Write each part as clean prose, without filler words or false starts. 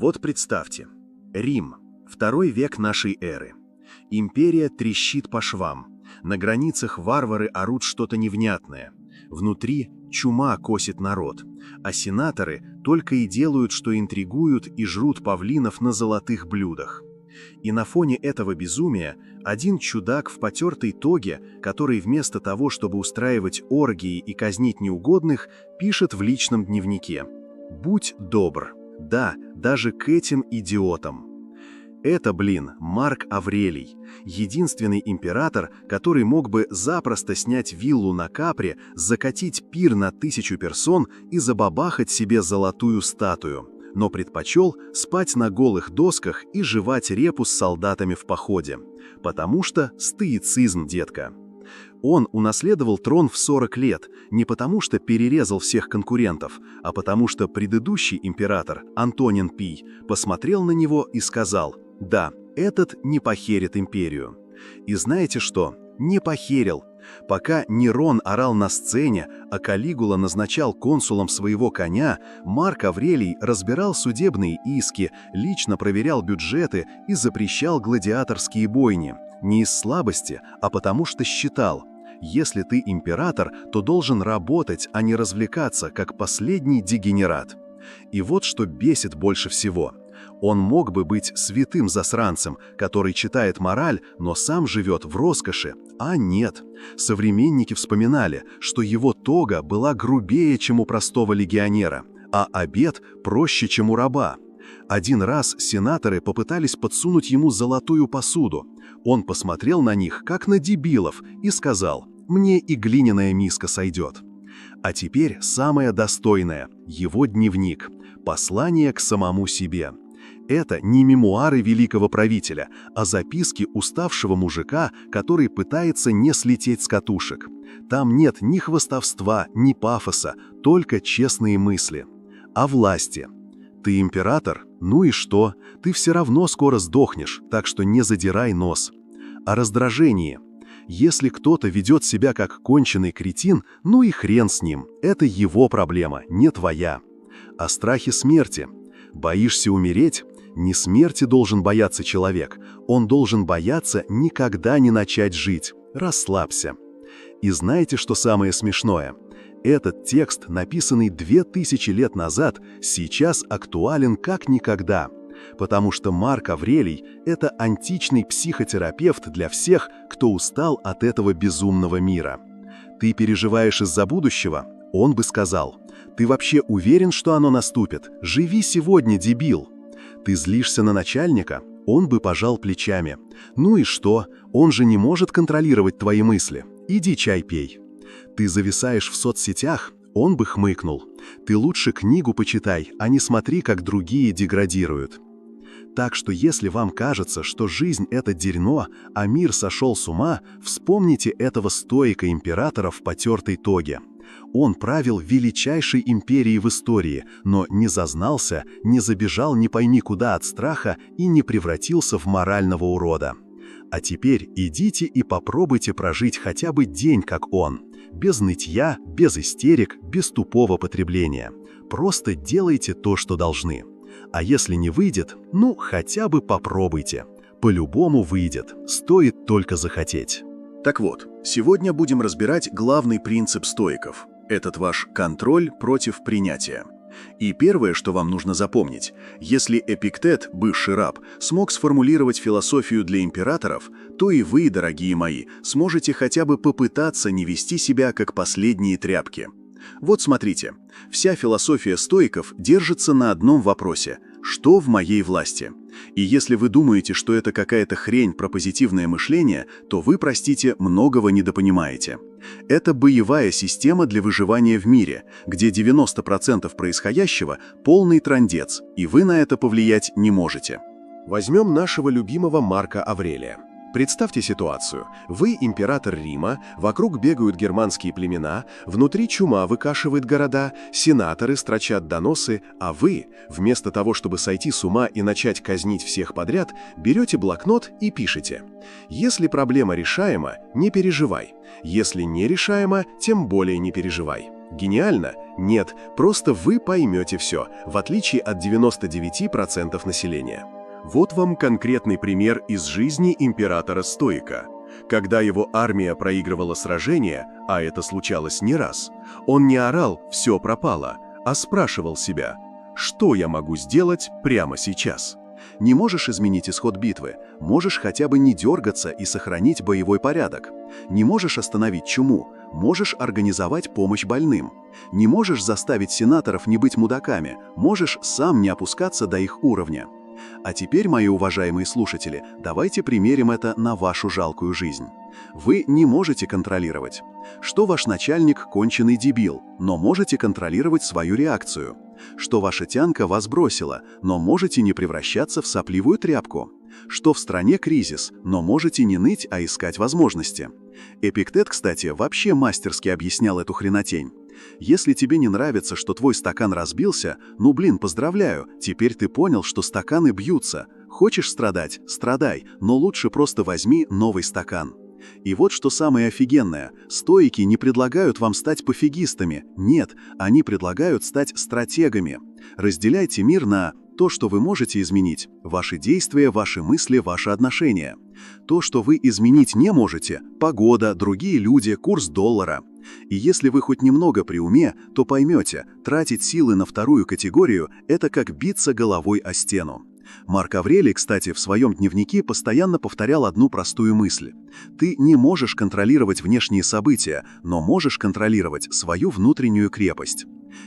Вот представьте, Рим, второй век нашей эры. Империя трещит по швам. На границах варвары орут что-то невнятное. Внутри чума косит народ, а сенаторы только и делают, что интригуют и жрут павлинов на золотых блюдах. И на фоне этого безумия один чудак в потертой тоге, который вместо того, чтобы устраивать оргии и казнить неугодных, пишет в личном дневнике: «Будь добр, да, даже к этим идиотам». Это, Марк Аврелий, единственный император, который мог бы запросто снять виллу на Капри, закатить пир на 1000 персон и забабахать себе золотую статую, но предпочел спать на голых досках и жевать репу с солдатами в походе. Потому что стоицизм, детка. Он унаследовал трон в 40 лет, не потому что перерезал всех конкурентов, а потому что предыдущий император, Антонин Пий, посмотрел на него и сказал: «Да, этот не похерит империю». И знаете что? Не похерил. Пока Нерон орал на сцене, а Калигула назначал консулом своего коня, Марк Аврелий разбирал судебные иски, лично проверял бюджеты и запрещал гладиаторские бойни. Не из слабости, а потому что считал: если ты император, то должен работать, а не развлекаться, как последний дегенерат. И вот что бесит больше всего. Он мог бы быть святым засранцем, который читает мораль, но сам живет в роскоши, а нет. Современники вспоминали, что его тога была грубее, чем у простого легионера, а обед проще, чем у раба. Один раз сенаторы попытались подсунуть ему золотую посуду. Он посмотрел на них, как на дебилов, и сказал: «Мне и глиняная миска сойдет». А теперь самое достойное – его дневник, послание к самому себе. Это не мемуары великого правителя, а записки уставшего мужика, который пытается не слететь с катушек. Там нет ни хвастовства, ни пафоса, только честные мысли. О власти. Ты император? Ну и что? Ты все равно скоро сдохнешь, так что не задирай нос. О раздражении. Если кто-то ведет себя как конченый кретин, ну и хрен с ним. Это его проблема, не твоя. О страхе смерти. Боишься умереть? Не смерти должен бояться человек. Он должен бояться никогда не начать жить. Расслабься. И знаете, что самое смешное? Этот текст, написанный 2000 лет назад, сейчас актуален как никогда. Потому что Марк Аврелий – это античный психотерапевт для всех, кто устал от этого безумного мира. Ты переживаешь из-за будущего? Он бы сказал: «Ты вообще уверен, что оно наступит? Живи сегодня, дебил!» Ты злишься на начальника? Он бы пожал плечами. «Ну и что? Он же не может контролировать твои мысли. Иди чай пей». Ты зависаешь в соцсетях? Он бы хмыкнул. «Ты лучше книгу почитай, а не смотри, как другие деградируют». Так что если вам кажется, что жизнь – это дерьмо, а мир сошел с ума, вспомните этого стоика-императора в потертой тоге. Он правил величайшей империей в истории, но не зазнался, не забежал не пойми куда от страха и не превратился в морального урода. А теперь идите и попробуйте прожить хотя бы день, как он. Без нытья, без истерик, без тупого потребления. Просто делайте то, что должны. А если не выйдет, ну, хотя бы попробуйте. По-любому выйдет, стоит только захотеть. Так вот, сегодня будем разбирать главный принцип стоиков. Этот ваш контроль против принятия. И первое, что вам нужно запомнить: если Эпиктет, бывший раб, смог сформулировать философию для императоров, то и вы, дорогие мои, сможете хотя бы попытаться не вести себя как последние тряпки. Вот смотрите, вся философия стоиков держится на одном вопросе: что в моей власти? И если вы думаете, что это какая-то хрень про позитивное мышление, то вы, простите, многого недопонимаете. Это боевая система для выживания в мире, где 90% происходящего – полный трындец, и вы на это повлиять не можете. Возьмем нашего любимого Марка Аврелия. Представьте ситуацию. Вы император Рима, вокруг бегают германские племена, внутри чума выкашивает города, сенаторы строчат доносы, а вы, вместо того, чтобы сойти с ума и начать казнить всех подряд, берете блокнот и пишете: «Если проблема решаема, не переживай. Если не решаема, тем более не переживай». Гениально? Нет, просто вы поймете все, в отличие от 99% населения. Вот вам конкретный пример из жизни императора-стоика. Когда его армия проигрывала сражение, а это случалось не раз, он не орал «все пропало», а спрашивал себя: «Что я могу сделать прямо сейчас?» Не можешь изменить исход битвы, можешь хотя бы не дергаться и сохранить боевой порядок. Не можешь остановить чуму, можешь организовать помощь больным. Не можешь заставить сенаторов не быть мудаками, можешь сам не опускаться до их уровня. А теперь, мои уважаемые слушатели, давайте примерим это на вашу жалкую жизнь. Вы не можете контролировать, что ваш начальник конченый дебил, но можете контролировать свою реакцию. Что ваша тянка вас бросила, но можете не превращаться в сопливую тряпку. Что в стране кризис, но можете не ныть, а искать возможности. Эпиктет, кстати, вообще мастерски объяснял эту хренотень. Если тебе не нравится, что твой стакан разбился, ну блин, поздравляю, теперь ты понял, что стаканы бьются. Хочешь страдать? Страдай, но лучше просто возьми новый стакан. И вот что самое офигенное. Стоики не предлагают вам стать пофигистами. Нет, они предлагают стать стратегами. Разделяйте мир на то, что вы можете изменить. Ваши действия, ваши мысли, ваши отношения. То, что вы изменить не можете – погода, другие люди, курс доллара. И если вы хоть немного при уме, то поймете, тратить силы на вторую категорию – это как биться головой о стену. Марк Аврелий, кстати, в своем дневнике постоянно повторял одну простую мысль. Ты не можешь контролировать внешние события, но можешь контролировать свою внутреннюю крепость.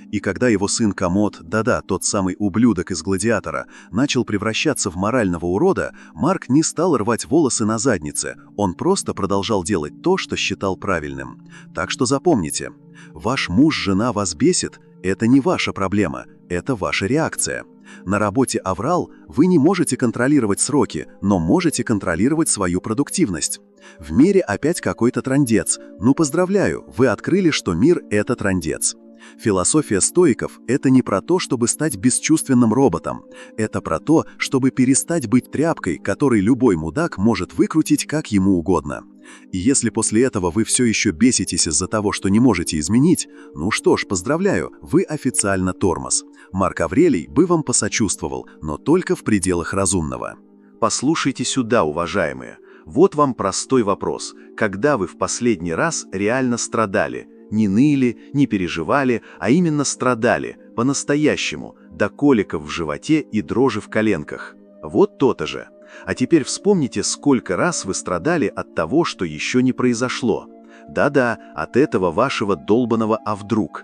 И когда его сын Комод, да-да, тот самый ублюдок из «Гладиатора», начал превращаться в морального урода, Марк не стал рвать волосы на заднице, он просто продолжал делать то, что считал правильным. Так что запомните, ваш муж, жена вас бесит – это не ваша проблема, это ваша реакция. На работе аврал вы не можете контролировать сроки, но можете контролировать свою продуктивность. В мире опять какой-то трындец. Ну поздравляю, вы открыли, что мир – это трындец. Философия стоиков – это не про то, чтобы стать бесчувственным роботом. Это про то, чтобы перестать быть тряпкой, которой любой мудак может выкрутить как ему угодно. И если после этого вы все еще беситесь из-за того, что не можете изменить, ну что ж, поздравляю, вы официально тормоз. Марк Аврелий бы вам посочувствовал, но только в пределах разумного. Послушайте сюда, уважаемые. Вот вам простой вопрос. Когда вы в последний раз реально страдали? Не ныли, не переживали, а именно страдали, по-настоящему, до коликов в животе и дрожи в коленках. Вот то-то же. А теперь вспомните, сколько раз вы страдали от того, что еще не произошло. Да-да, от этого вашего долбаного «а вдруг?».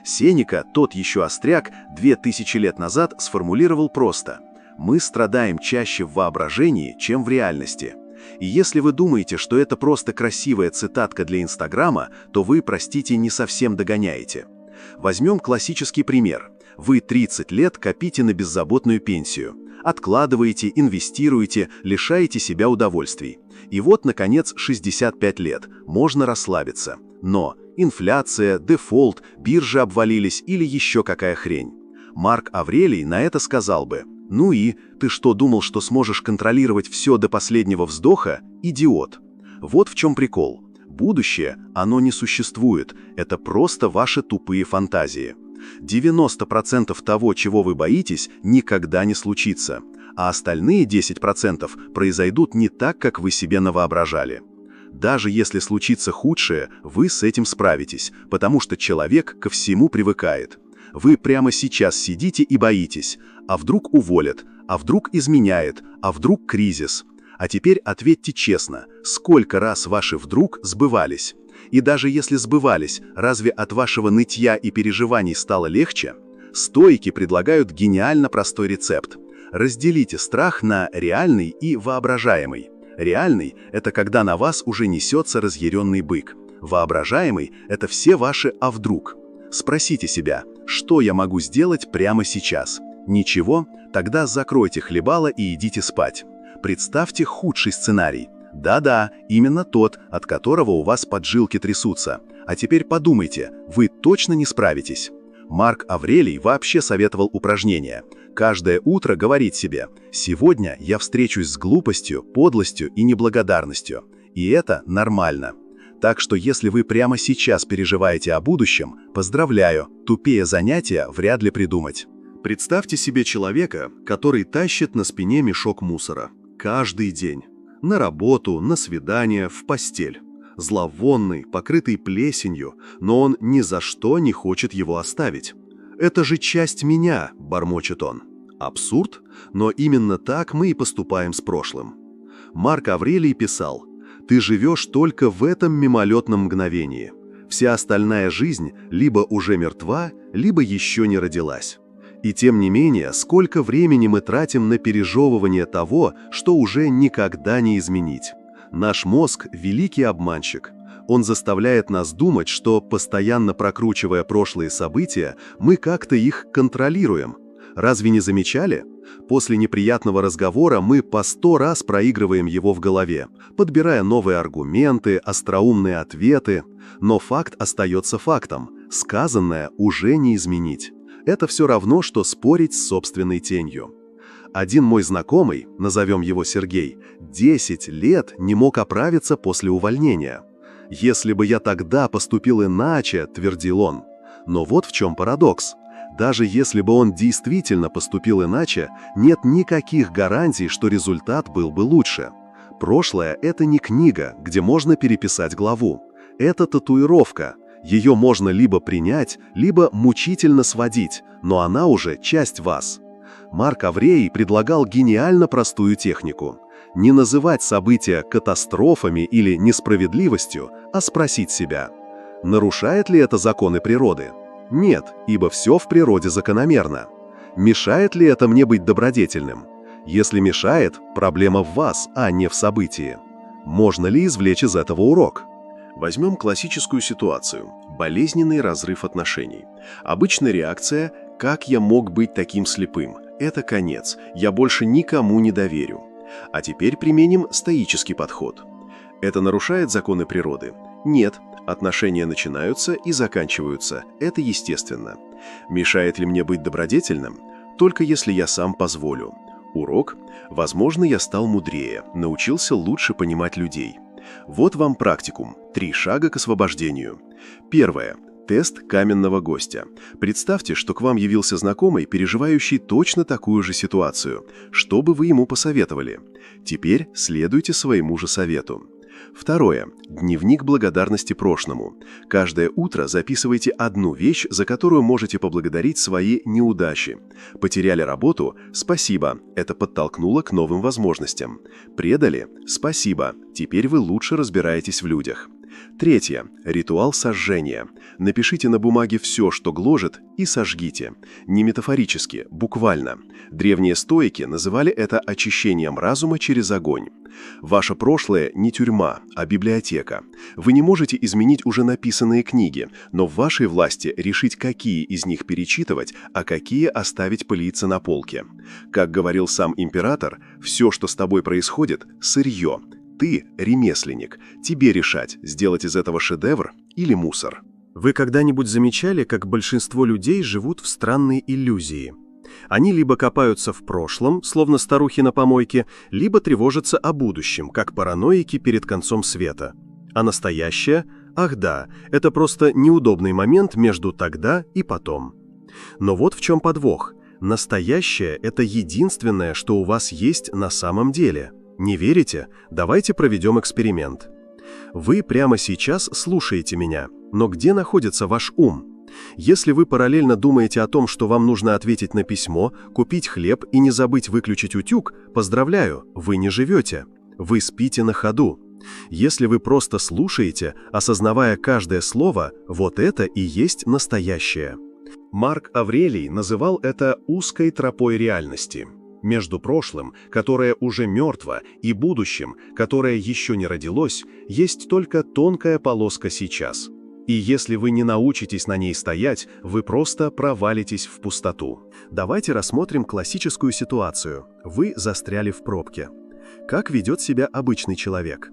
Сенека, тот еще остряк, 2000 лет назад сформулировал просто: «Мы страдаем чаще в воображении, чем в реальности». И если вы думаете, что это просто красивая цитатка для Инстаграма, то вы, простите, не совсем догоняете. Возьмем классический пример. Вы 30 лет копите на беззаботную пенсию. Откладываете, инвестируете, лишаете себя удовольствий. И вот, наконец, 65 лет. Можно расслабиться. Но инфляция, дефолт, биржи обвалились или еще какая хрень. Марк Аврелий на это сказал бы: «Ну и, ты что, думал, что сможешь контролировать все до последнего вздоха? Идиот!» Вот в чем прикол. Будущее, оно не существует, это просто ваши тупые фантазии. 90% того, чего вы боитесь, никогда не случится, а остальные 10% произойдут не так, как вы себе навоображали. Даже если случится худшее, вы с этим справитесь, потому что человек ко всему привыкает. Вы прямо сейчас сидите и боитесь, а вдруг уволят, а вдруг изменяет, а вдруг кризис. А теперь ответьте честно, сколько раз ваши «вдруг» сбывались? И даже если сбывались, разве от вашего нытья и переживаний стало легче? Стоики предлагают гениально простой рецепт. Разделите страх на реальный и воображаемый. Реальный – это когда на вас уже несется разъяренный бык. Воображаемый – это все ваши «а вдруг?». Спросите себя, что я могу сделать прямо сейчас? Ничего? Тогда закройте хлебало и идите спать. Представьте худший сценарий. Да-да, именно тот, от которого у вас поджилки трясутся. А теперь подумайте, вы точно не справитесь. Марк Аврелий вообще советовал упражнение. Каждое утро говорить себе: «Сегодня я встречусь с глупостью, подлостью и неблагодарностью». И это нормально. Так что если вы прямо сейчас переживаете о будущем, поздравляю, тупее занятия вряд ли придумать. Представьте себе человека, который тащит на спине мешок мусора. Каждый день. На работу, на свидание, в постель. Зловонный, покрытый плесенью, но он ни за что не хочет его оставить. «Это же часть меня», – бормочет он. Абсурд, но именно так мы и поступаем с прошлым. Марк Аврелий писал: «Ты живешь только в этом мимолетном мгновении. Вся остальная жизнь либо уже мертва, либо еще не родилась». И тем не менее, сколько времени мы тратим на пережевывание того, что уже никогда не изменить. Наш мозг – великий обманщик. Он заставляет нас думать, что, постоянно прокручивая прошлые события, мы как-то их контролируем. Разве не замечали? После неприятного разговора мы по 100 раз проигрываем его в голове, подбирая новые аргументы, остроумные ответы. Но факт остается фактом. Сказанное уже не изменить. Это все равно, что спорить с собственной тенью. Один мой знакомый, назовем его Сергей, 10 лет не мог оправиться после увольнения. «Если бы я тогда поступил иначе», – твердил он. Но вот в чем парадокс. Даже если бы он действительно поступил иначе, нет никаких гарантий, что результат был бы лучше. Прошлое – это не книга, где можно переписать главу. Это татуировка. Ее можно либо принять, либо мучительно сводить, но она уже часть вас. Марк Аврелий предлагал гениально простую технику. Не называть события катастрофами или несправедливостью, а спросить себя: нарушает ли это законы природы? Нет, ибо все в природе закономерно. Мешает ли это мне быть добродетельным? Если мешает, проблема в вас, а не в событии. Можно ли извлечь из этого урок? Возьмем классическую ситуацию – болезненный разрыв отношений. Обычная реакция – «как я мог быть таким слепым? Это конец, я больше никому не доверю». А теперь применим стоический подход. Это нарушает законы природы? Нет, отношения начинаются и заканчиваются, это естественно. Мешает ли мне быть добродетельным? Только если я сам позволю. Урок? Возможно, я стал мудрее, научился лучше понимать людей. Вот вам практикум. 3 шага к освобождению. Первое. Тест каменного гостя. Представьте, что к вам явился знакомый, переживающий точно такую же ситуацию. Что бы вы ему посоветовали? Теперь следуйте своему же совету. Второе. Дневник благодарности прошлому. Каждое утро записывайте одну вещь, за которую можете поблагодарить свои неудачи. Потеряли работу? Спасибо. Это подтолкнуло к новым возможностям. Предали? Спасибо. Теперь вы лучше разбираетесь в людях. Третье. Ритуал сожжения. Напишите на бумаге все, что гложет, и сожгите. Не метафорически, буквально. Древние стоики называли это очищением разума через огонь. Ваше прошлое не тюрьма, а библиотека. Вы не можете изменить уже написанные книги, но в вашей власти решить, какие из них перечитывать, а какие оставить пылиться на полке. Как говорил сам император, все, что с тобой происходит, сырье. Ты – ремесленник. Тебе решать, сделать из этого шедевр или мусор. Вы когда-нибудь замечали, как большинство людей живут в странной иллюзии? Они либо копаются в прошлом, словно старухи на помойке, либо тревожатся о будущем, как параноики перед концом света. А настоящее? Ах да, это просто неудобный момент между тогда и потом. Но вот в чем подвох. Настоящее – это единственное, что у вас есть на самом деле. Не верите? Давайте проведем эксперимент. Вы прямо сейчас слушаете меня, но где находится ваш ум? Если вы параллельно думаете о том, что вам нужно ответить на письмо, купить хлеб и не забыть выключить утюг, поздравляю, вы не живете. Вы спите на ходу. Если вы просто слушаете, осознавая каждое слово, вот это и есть настоящее. Марк Аврелий называл это узкой тропой реальности. Между прошлым, которое уже мертво, и будущим, которое еще не родилось, есть только тонкая полоска сейчас. И если вы не научитесь на ней стоять, вы просто провалитесь в пустоту. Давайте рассмотрим классическую ситуацию. Вы застряли в пробке. Как ведет себя обычный человек?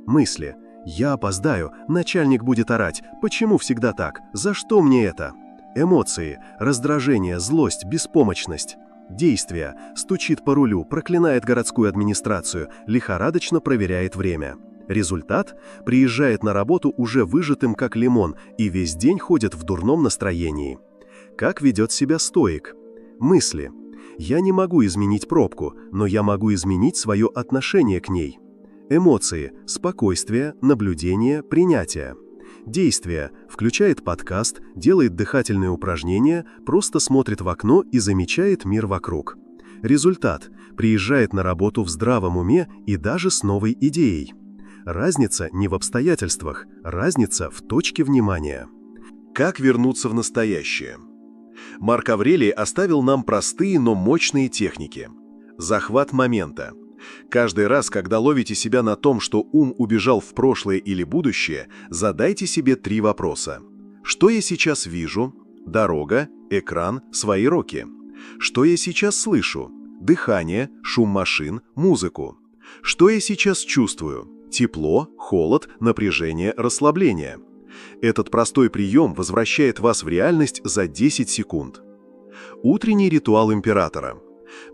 Мысли. «Я опоздаю, начальник будет орать. Почему всегда так? За что мне это?» Эмоции. Раздражение, злость, беспомощность. Действия. Стучит по рулю, проклинает городскую администрацию, лихорадочно проверяет время. Результат – приезжает на работу уже выжатым как лимон и весь день ходит в дурном настроении. Как ведет себя стоик? Мысли. Я не могу изменить пробку, но я могу изменить свое отношение к ней. Эмоции – спокойствие, наблюдение, принятие. Действия – включает подкаст, делает дыхательные упражнения, просто смотрит в окно и замечает мир вокруг. Результат – приезжает на работу в здравом уме и даже с новой идеей. Разница не в обстоятельствах, разница в точке внимания. Как вернуться в настоящее? Марк Аврелий оставил нам простые, но мощные техники. Захват момента. Каждый раз, когда ловите себя на том, что ум убежал в прошлое или будущее, задайте себе 3 вопроса. Что я сейчас вижу? Дорога, экран, свои руки. Что я сейчас слышу? Дыхание, шум машин, музыку. Что я сейчас чувствую? Тепло, холод, напряжение, расслабление. Этот простой прием возвращает вас в реальность за 10 секунд. Утренний ритуал императора.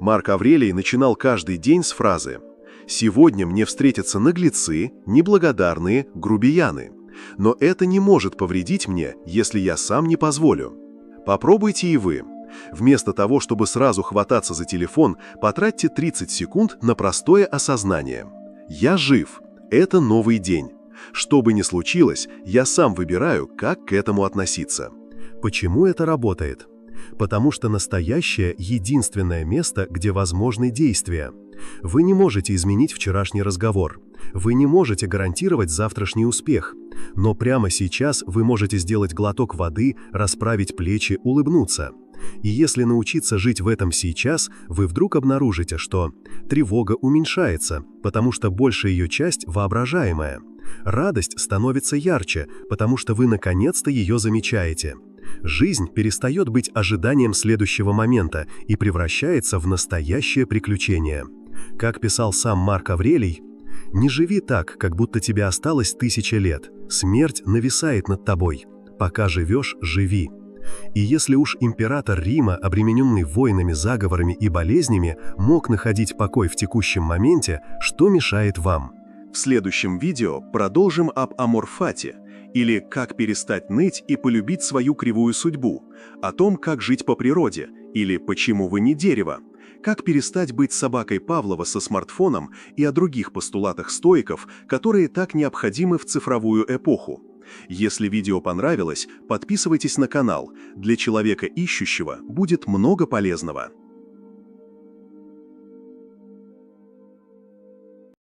Марк Аврелий начинал каждый день с фразы «Сегодня мне встретятся наглецы, неблагодарные, грубияны. Но это не может повредить мне, если я сам не позволю». Попробуйте и вы. Вместо того, чтобы сразу хвататься за телефон, потратьте 30 секунд на простое осознание. «Я жив. Это новый день. Что бы ни случилось, я сам выбираю, как к этому относиться». Почему это работает? Потому что настоящее – единственное место, где возможны действия. Вы не можете изменить вчерашний разговор. Вы не можете гарантировать завтрашний успех. Но прямо сейчас вы можете сделать глоток воды, расправить плечи, улыбнуться. И если научиться жить в этом сейчас, вы вдруг обнаружите, что тревога уменьшается, потому что большая ее часть воображаемая. Радость становится ярче, потому что вы наконец-то ее замечаете. Жизнь перестает быть ожиданием следующего момента и превращается в настоящее приключение. Как писал сам Марк Аврелий, «Не живи так, как будто тебе осталось 1000 лет. Смерть нависает над тобой. Пока живешь, живи». И если уж император Рима, обремененный войнами, заговорами и болезнями, мог находить покой в текущем моменте, что мешает вам? В следующем видео продолжим об аморфате, или как перестать ныть и полюбить свою кривую судьбу, о том, как жить по природе, или почему вы не дерево, как перестать быть собакой Павлова со смартфоном и о других постулатах стоиков, которые так необходимы в цифровую эпоху. Если видео понравилось, подписывайтесь на канал. Для человека ищущего будет много полезного.